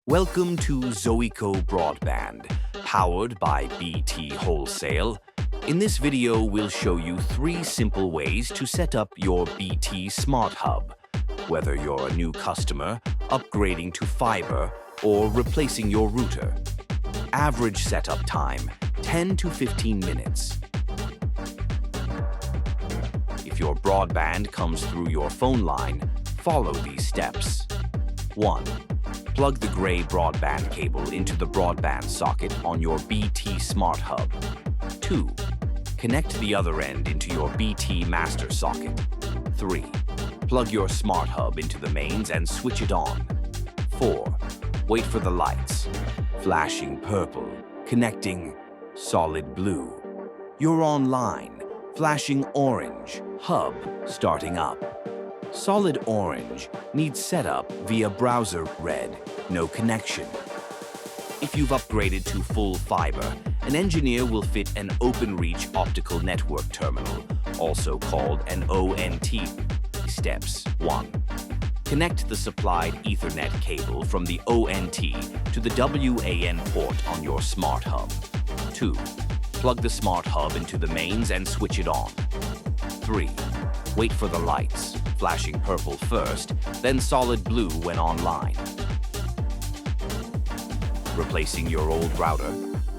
Welcome to Zoiko Broadband, powered by BT Wholesale. In this video, we'll show you 3 simple ways to set up your BT Smart Hub, whether you're a new customer, upgrading to Fibre, or replacing your router. Average setup time, 10 to 15 minutes. If your broadband comes through your phone line, follow these steps. 1. Plug the gray broadband cable into the broadband socket on your BT Smart Hub. 2. Connect the other end into your BT Master socket. 3. Plug your Smart Hub into the mains and switch it on. 4. Wait for the lights. Flashing purple, connecting solid blue. You're online, flashing orange, hub starting up. Solid orange needs setup via browser red, no connection. If you've upgraded to full fiber, an engineer will fit an OpenReach optical network terminal, also called an ONT. Steps 1. Connect the supplied Ethernet cable from the ONT to the WAN port on your Smart Hub. 2. Plug the Smart Hub into the mains and switch it on. 3. Wait for the lights, flashing purple first, then solid blue when online. Replacing your old router?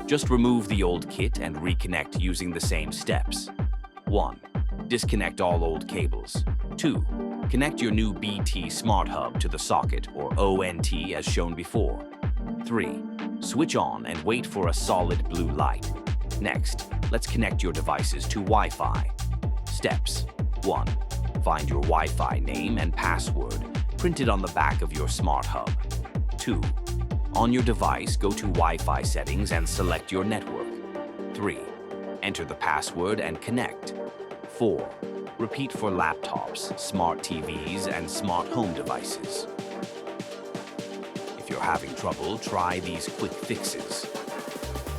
Just remove the old kit and reconnect using the same steps. 1. Disconnect all old cables. 2. Connect your new BT Smart Hub to the socket or ONT as shown before. 3. Switch on and wait for a solid blue light. Next, let's connect your devices to Wi-Fi. Steps. 1. Find your Wi-Fi name and password printed on the back of your Smart Hub. 2. On your device, go to Wi-Fi settings and select your network. 3. Enter the password and connect. 4. Repeat for laptops, smart TVs, and smart home devices. If you're having trouble, try these quick fixes.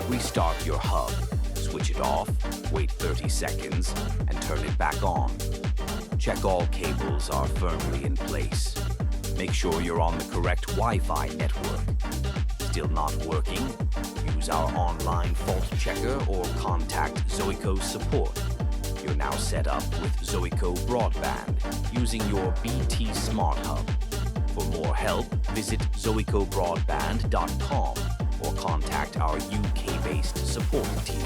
Restart your hub, switch it off, wait 30 seconds, and turn it back on. Check all cables are firmly in place. Make sure you're on the correct Wi-Fi network. Still not working? Use our online fault checker or contact Zoiko's support. You're now set up with Zoiko Broadband using your BT Smart Hub. For more help, visit zoicobroadband.com or contact our UK-based support team.